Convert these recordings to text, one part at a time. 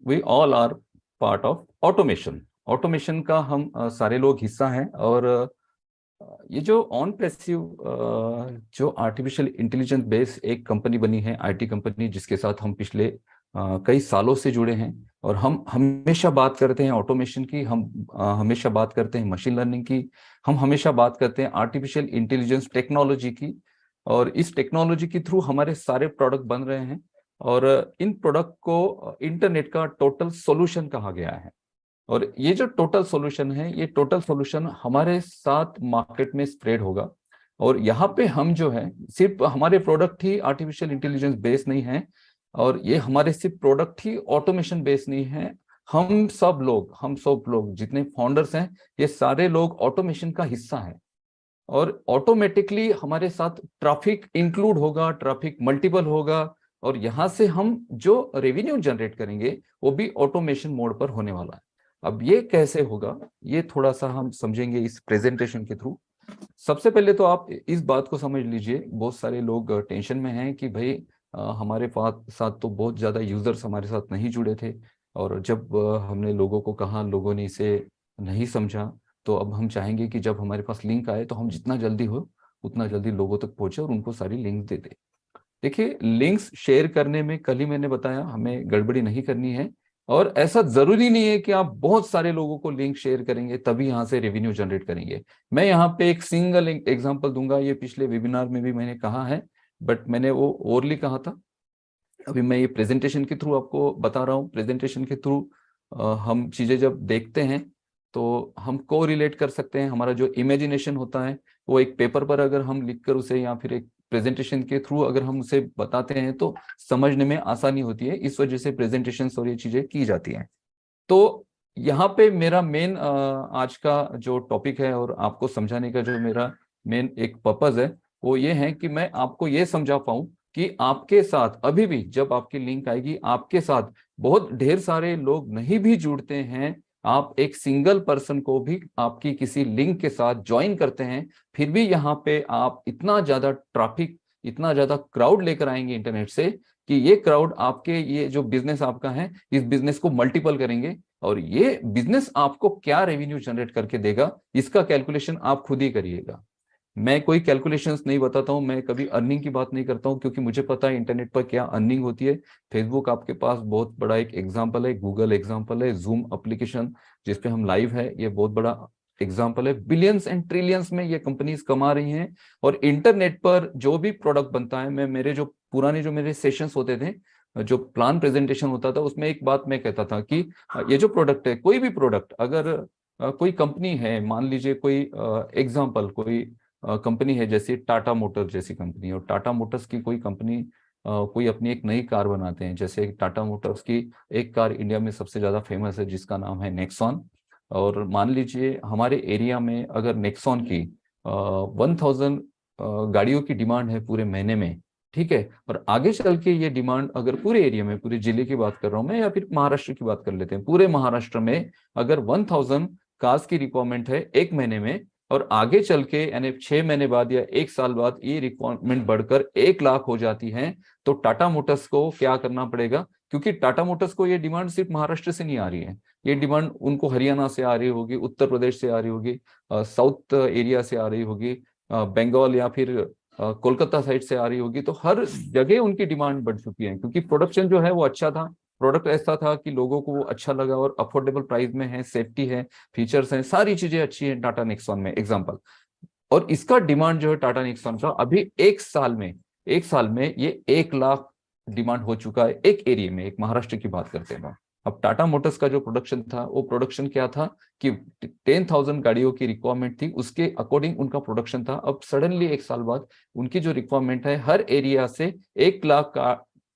We all are part of automation. Automation का हम सारे लोग हिस्सा हैं। और ये जो ऑन पैसिव जो आर्टिफिशियल इंटेलिजेंस बेस एक कंपनी बनी है, आईटी कंपनी, जिसके साथ हम पिछले कई सालों से जुड़े हैं। और हम हमेशा बात करते हैं ऑटोमेशन की, हम हमेशा बात करते हैं मशीन लर्निंग की, हम हमेशा बात करते हैं आर्टिफिशियल इंटेलिजेंस टेक्नोलॉजी की। और इस टेक्नोलॉजी के थ्रू हमारे सारे प्रोडक्ट बन रहे हैं। और इन प्रोडक्ट को इंटरनेट का टोटल सॉल्यूशन कहा गया है। और ये जो टोटल सॉल्यूशन है, ये टोटल सॉल्यूशन हमारे साथ मार्केट में स्प्रेड होगा। और यहाँ पे हम जो है, सिर्फ हमारे प्रोडक्ट ही आर्टिफिशियल इंटेलिजेंस बेस नहीं है, और ये हमारे सिर्फ प्रोडक्ट ही ऑटोमेशन बेस नहीं है। हम सब लोग जितने फाउंडर्स हैं, ये सारे लोग ऑटोमेशन का हिस्सा है। और ऑटोमेटिकली हमारे साथ ट्रैफिक इंक्लूड होगा, ट्रैफिक मल्टीपल होगा। और यहाँ से हम जो रेवेन्यू जनरेट करेंगे वो भी ऑटोमेशन मोड पर होने वाला है। अब ये कैसे होगा, ये थोड़ा सा हम समझेंगे इस प्रेजेंटेशन के थ्रू। सबसे पहले तो आप इस बात को समझ लीजिए, बहुत सारे लोग टेंशन में हैं कि भाई हमारे साथ तो बहुत ज्यादा यूजर्स हमारे साथ नहीं जुड़े थे। और जब हमने लोगों को कहा, लोगों ने इसे नहीं समझा। तो अब हम चाहेंगे कि जब हमारे पास लिंक आए तो हम जितना जल्दी हो उतना जल्दी लोगों तक पहुंचे और उनको सारी लिंक दे दे। देखिए, लिंक्स शेयर करने में कल ही मैंने बताया, हमें गड़बड़ी नहीं करनी है। और ऐसा जरूरी नहीं है कि आप बहुत सारे लोगों को लिंक शेयर करेंगे तभी यहां से रेवेन्यू जनरेट करेंगे। मैं यहाँ पे एक सिंगल एग्जांपल दूंगा, ये पिछले वेबिनार में भी मैंने कहा है, बट मैंने वो ओरली कहा था। अभी मैं ये प्रेजेंटेशन के थ्रू आपको बता रहा हूँ। प्रेजेंटेशन के थ्रू हम चीजें जब देखते हैं तो हम को रिलेट कर सकते हैं। हमारा जो इमेजिनेशन होता है वो एक पेपर पर अगर हम लिखकर उसे, या फिर एक प्रेजेंटेशन के थ्रू अगर हम उसे बताते हैं तो समझने में आसानी होती है। इस वजह से प्रेजेंटेशन और ये चीजें की जाती हैं। तो यहाँ पे मेरा मेन आज का जो टॉपिक है और आपको समझाने का जो मेरा मेन एक पर्पज है, वो ये है कि मैं आपको ये समझा पाऊं कि आपके साथ अभी भी जब आपकी लिंक आएगी, आपके साथ बहुत ढेर सारे लोग नहीं भी जुड़ते हैं, आप एक सिंगल पर्सन को भी आपकी किसी लिंक के साथ ज्वाइन करते हैं, फिर भी यहाँ पे आप इतना ज्यादा ट्रैफिक, इतना ज्यादा क्राउड लेकर आएंगे इंटरनेट से कि ये क्राउड आपके, ये जो बिजनेस आपका है, इस बिजनेस को मल्टीपल करेंगे। और ये बिजनेस आपको क्या रेवेन्यू जनरेट करके देगा, इसका कैलकुलेशन आप खुद ही करिएगा। मैं कोई कैलकुलेशंस नहीं बताता हूं, मैं कभी अर्निंग की बात नहीं करता हूं, क्योंकि मुझे पता है इंटरनेट पर क्या अर्निंग होती है। फेसबुक आपके पास बहुत बड़ा एक एग्जांपल है, गूगल एग्जांपल है, जूम एप्लीकेशन जिसपे हम लाइव है, ये बहुत बड़ा एग्जांपल है। बिलियंस एंड ट्रिलियंस में ये कंपनीज कमा रही हैं। और इंटरनेट पर जो भी प्रोडक्ट बनता है, मैं मेरे जो पुराने जो मेरे सेशंस होते थे, जो प्लान प्रेजेंटेशन होता था, उसमें एक बात मैं कहता था कि ये जो प्रोडक्ट है, कोई भी प्रोडक्ट, अगर कोई कंपनी है, मान लीजिए कोई एग्जांपल, कोई कंपनी है जैसे टाटा मोटर जैसी कंपनी, और टाटा मोटर्स की कोई कंपनी कोई अपनी एक नई कार बनाते हैं। जैसे टाटा मोटर्स की एक कार इंडिया में सबसे ज्यादा फेमस है जिसका नाम है नेक्सॉन। और मान लीजिए हमारे एरिया में अगर नेक्सॉन की 1000 गाड़ियों की डिमांड है पूरे महीने में, ठीक है। और आगे चल के ये डिमांड अगर पूरे एरिया में, पूरे जिले की बात कर रहा हूं मैं, या फिर महाराष्ट्र की बात कर लेते हैं, पूरे महाराष्ट्र में अगर 1000 कार्स की रिक्वायरमेंट है एक महीने में, और आगे चल के यानी 6 महीने बाद या एक साल बाद ये रिक्वायरमेंट बढ़कर 1 लाख हो जाती है, तो टाटा मोटर्स को क्या करना पड़ेगा? क्योंकि टाटा मोटर्स को ये डिमांड सिर्फ महाराष्ट्र से नहीं आ रही है, ये डिमांड उनको हरियाणा से आ रही होगी, उत्तर प्रदेश से आ रही होगी, साउथ एरिया से आ रही होगी, बंगाल या फिर कोलकाता साइड से आ रही होगी। तो हर जगह उनकी डिमांड बढ़ चुकी है, क्योंकि प्रोडक्शन जो है वो अच्छा था, प्रोडक्ट ऐसा था कि लोगों को वो अच्छा लगा, और अफोर्डेबल प्राइस में है, सेफ्टी है, फीचर्स हैं, सारी चीजें अच्छी हैं टाटा नेक्सॉन में एग्जांपल। और इसका डिमांड जो है टाटा नेक्सॉन का, अभी एक साल में ये 1 लाख डिमांड हो चुका है एक एरिया में, एक महाराष्ट्र की बात करते हैं। अब टाटा मोटर्स का जो प्रोडक्शन था, वो प्रोडक्शन क्या था कि 10,000 गाड़ियों की रिक्वायरमेंट थी, उसके अकॉर्डिंग उनका प्रोडक्शन था। अब सडनली एक साल बाद उनकी जो रिक्वायरमेंट है हर एरिया से 1 लाख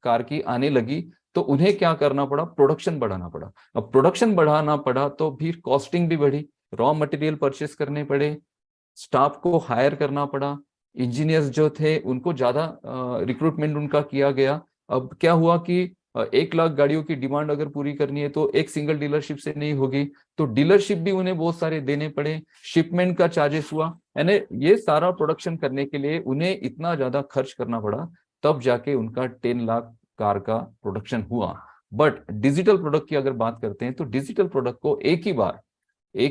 कार की आने लगी, तो उन्हें क्या करना पड़ा? प्रोडक्शन बढ़ाना पड़ा। अब प्रोडक्शन बढ़ाना पड़ा तो फिर कॉस्टिंग भी बढ़ी, रॉ मटेरियल परचेस करने पड़े, स्टाफ को हायर करना पड़ा, इंजीनियर्स जो थे उनको ज्यादा रिक्रूटमेंट उनका किया गया। अब क्या हुआ कि 1 लाख गाड़ियों की डिमांड अगर पूरी करनी है तो एक सिंगल डीलरशिप से नहीं होगी, तो डीलरशिप भी उन्हें बहुत सारे देने पड़े, शिपमेंट का चार्जेस हुआ, यानी ये सारा प्रोडक्शन करने के लिए उन्हें इतना ज्यादा खर्च करना पड़ा, तब जाके उनका 10 लाख कार का प्रोडक्शन हुआ। बट डिजिटल प्रोडक्ट की अगर बात करते हैं तो डिजिटल प्रोडक्ट को एक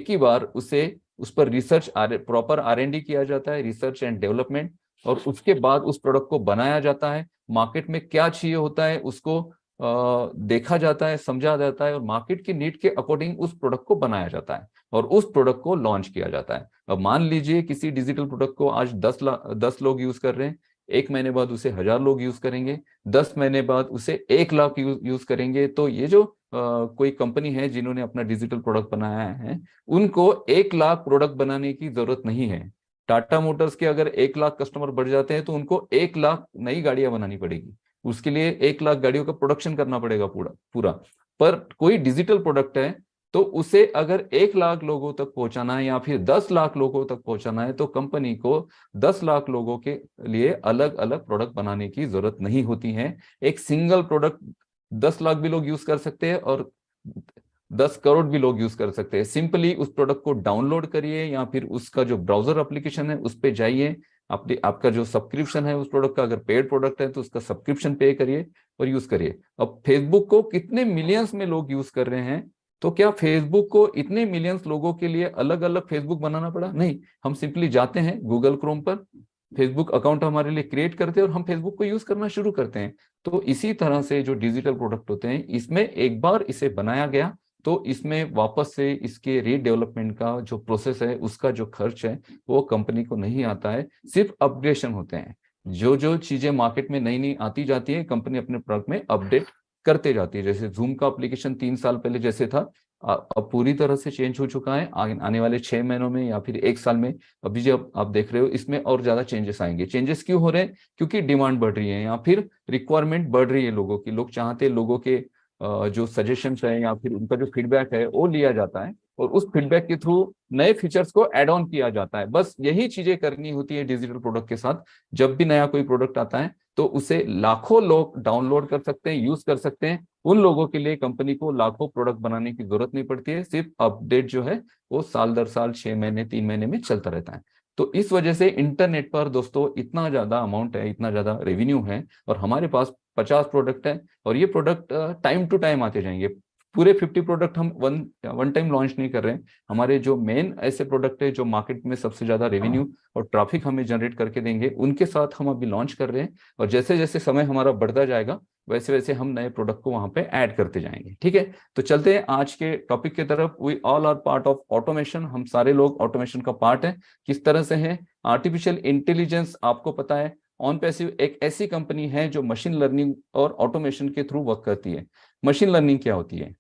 ही बार उस पर रिसर्च प्रॉपर R&D किया जाता है, रिसर्च एंड डेवलपमेंट, और उसके बाद उस प्रोडक्ट को बनाया जाता है। मार्केट में क्या चाहिए होता है उसको देखा जाता है, समझा जाता है, और मार्केट की नीड के अकॉर्डिंग उस प्रोडक्ट को बनाया जाता है और उस प्रोडक्ट को लॉन्च किया जाता है। अब मान लीजिए किसी डिजिटल प्रोडक्ट को आज 10 लोग यूज कर रहे हैं, 1 महीने बाद उसे 1,000 लोग यूज करेंगे, 10 महीने बाद उसे 1 लाख यूज करेंगे। तो ये जो कोई कंपनी है जिन्होंने अपना डिजिटल प्रोडक्ट बनाया है, उनको 1 लाख प्रोडक्ट बनाने की जरूरत नहीं है। टाटा मोटर्स के अगर 1 लाख कस्टमर बढ़ जाते हैं तो उनको 1 लाख नई गाड़ियां बनानी पड़ेगी, उसके लिए 1 लाख गाड़ियों का प्रोडक्शन करना पड़ेगा पूरा पूरा। पर कोई डिजिटल प्रोडक्ट है तो उसे अगर 1 लाख लोगों तक पहुंचाना है या फिर 10 लाख लोगों तक पहुंचाना है, तो कंपनी को 10 लाख लोगों के लिए अलग अलग प्रोडक्ट बनाने की जरूरत नहीं होती है। एक सिंगल प्रोडक्ट 10 लाख भी लोग यूज कर सकते हैं और 10 करोड़ भी लोग यूज कर सकते हैं। सिंपली उस प्रोडक्ट को डाउनलोड करिए या फिर उसका जो ब्राउजर एप्लीकेशन है उस पर जाइए, आपका जो सब्सक्रिप्शन है उस प्रोडक्ट का, अगर पेड प्रोडक्ट है तो उसका सब्सक्रिप्शन पे करिए और यूज करिए। अब फेसबुक को कितने मिलियंस में लोग यूज कर रहे हैं, तो क्या फेसबुक को इतने मिलियंस लोगों के लिए अलग अलग फेसबुक बनाना पड़ा? नहीं, हम सिंपली जाते हैं गूगल क्रोम पर, फेसबुक अकाउंट हमारे लिए क्रिएट करते हैं और हम फेसबुक को यूज करना शुरू करते हैं। तो इसी तरह से जो डिजिटल प्रोडक्ट होते हैं, इसमें एक बार इसे बनाया गया तो इसमें वापस से इसके रीडेवलपमेंट का जो प्रोसेस है उसका जो खर्च है वो कंपनी को नहीं आता है, सिर्फ अपग्रेडेशन होते हैं। जो जो चीजें मार्केट में नई नई आती जाती है कंपनी अपने प्रोडक्ट में अपडेट करते जाती है। जैसे जूम का एप्लीकेशन 3 साल पहले जैसे था, अब पूरी तरह से चेंज हो चुका है। आने वाले 6 महीनों में या फिर 1 साल में अभी जो आप देख रहे हो इसमें और ज्यादा चेंजेस आएंगे। चेंजेस क्यों हो रहे हैं? क्योंकि डिमांड बढ़ रही है या फिर रिक्वायरमेंट बढ़ रही है लोगों की। लोग चाहते हैं लोगों के जो सजेशंस है या फिर उनका जो फीडबैक है वो लिया जाता है और उस फीडबैक के थ्रू नए फीचर्स को ऐड ऑन किया जाता है। बस यही चीजें करनी होती है डिजिटल प्रोडक्ट के साथ। जब भी नया कोई प्रोडक्ट आता है तो उसे लाखों लोग डाउनलोड कर सकते हैं, यूज कर सकते हैं। उन लोगों के लिए कंपनी को लाखों प्रोडक्ट बनाने की जरूरत नहीं पड़ती है, सिर्फ अपडेट जो है वो साल दर साल, 6 महीने 3 महीने में चलता रहता है। तो इस वजह से इंटरनेट पर दोस्तों इतना ज्यादा अमाउंट है, इतना ज्यादा रेवेन्यू है, और हमारे पास 50 प्रोडक्ट है और ये प्रोडक्ट टाइम टू टाइम आते जाएंगे। पूरे 50 प्रोडक्ट हम वन वन टाइम लॉन्च नहीं कर रहे हैं। हमारे जो मेन ऐसे प्रोडक्ट है जो मार्केट में सबसे ज्यादा रेवेन्यू और ट्रैफिक हमें जनरेट करके देंगे, उनके साथ हम अभी लॉन्च कर रहे हैं। और जैसे जैसे समय हमारा बढ़ता जाएगा वैसे वैसे हम नए प्रोडक्ट को वहां पे ऐड करते जाएंगे। ठीक है, तो चलते हैं आज के टॉपिक की तरफ। We all are part of automation, हम सारे लोग ऑटोमेशन का पार्ट है। किस तरह से है? आर्टिफिशियल इंटेलिजेंस, आपको पता है ऑन पैसिव एक ऐसी कंपनी है जो मशीन लर्निंग और ऑटोमेशन के थ्रू वर्क करती है। मशीन लर्निंग क्या होती है?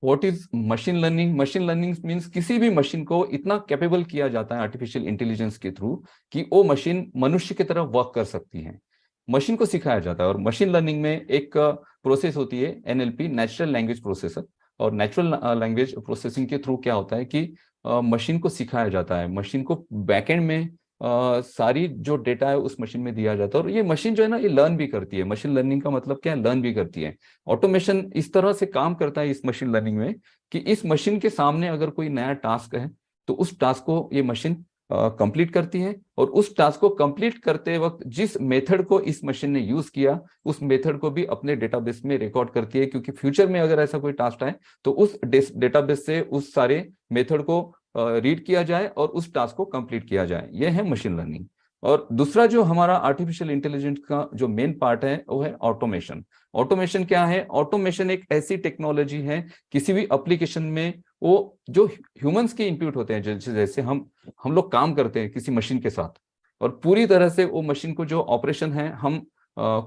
What is machine learning? Machine learning means किसी भी मशीन को इतना कैपेबल किया जाता है आर्टिफिशियल इंटेलिजेंस के थ्रू कि वो मशीन मनुष्य की तरह वर्क कर सकती है। मशीन को सिखाया जाता है। और मशीन लर्निंग में एक प्रोसेस होती है NLP, नेचुरल लैंग्वेज प्रोसेसर। और नेचुरल लैंग्वेज प्रोसेसिंग के थ्रू क्या होता है कि मशीन को सिखाया जाता है, मशीन को बैकएंड में सारी जो डेटा है उस मशीन में दिया जाता है, और ये मशीन जो है ना ये लर्न भी करती है। मशीन लर्निंग का मतलब क्या है? लर्न भी करती है। ऑटोमेशन इस तरह से काम करता है इस मशीन लर्निंग में कि इस मशीन के सामने अगर कोई नया टास्क है तो उस टास्क को ये मशीन कंप्लीट करती है, और उस टास्क को कंप्लीट करते वक्त जिस मेथड को इस मशीन ने यूज किया उस मेथड को भी अपने डेटाबेस में रिकॉर्ड करती है, क्योंकि फ्यूचर में अगर ऐसा कोई टास्क आए तो उस डेटाबेस से उस सारे मेथड को रीड किया जाए और उस टास्क को कंप्लीट किया जाए। यह है मशीन लर्निंग। और दूसरा जो हमारा आर्टिफिशियल इंटेलिजेंस का जो मेन पार्ट है वो है ऑटोमेशन। ऑटोमेशन क्या है? ऑटोमेशन एक ऐसी टेक्नोलॉजी है किसी भी एप्लीकेशन में वो जो ह्यूमंस के इनपुट होते हैं, जैसे जैसे हम लोग काम करते हैं किसी मशीन के साथ, और पूरी तरह से वो मशीन को जो ऑपरेशन है हम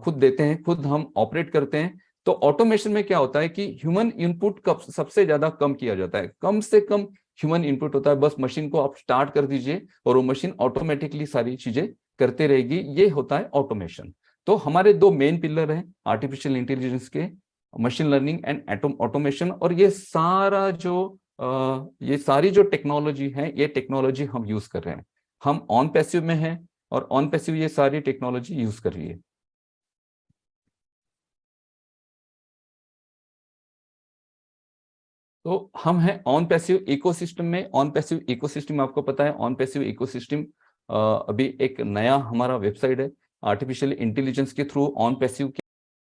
खुद देते हैं, खुद हम ऑपरेट करते हैं। तो ऑटोमेशन में क्या होता है कि ह्यूमन इनपुट कब सबसे ज्यादा कम किया जाता है, कम से कम ह्यूमन इनपुट होता है। बस मशीन को आप स्टार्ट कर दीजिए और वो मशीन ऑटोमेटिकली सारी चीजें करते रहेगी। ये होता है ऑटोमेशन। तो हमारे दो मेन पिलर हैं आर्टिफिशियल इंटेलिजेंस के, मशीन लर्निंग एंड ऑटोमेशन। और ये सारी जो टेक्नोलॉजी है ये टेक्नोलॉजी हम यूज कर रहे हैं। हम ऑन पैसिव में हैं और ऑन पैसिव ये सारी टेक्नोलॉजी यूज कर रही है। तो हम हैं ऑन पैसिव इकोसिस्टम में। ऑन पैसिव इकोसिस्टम आपको पता है, ऑन पैसिव इकोसिस्टम अभी एक नया हमारा वेबसाइट है, आर्टिफिशियल इंटेलिजेंस के थ्रू ऑन पैसिव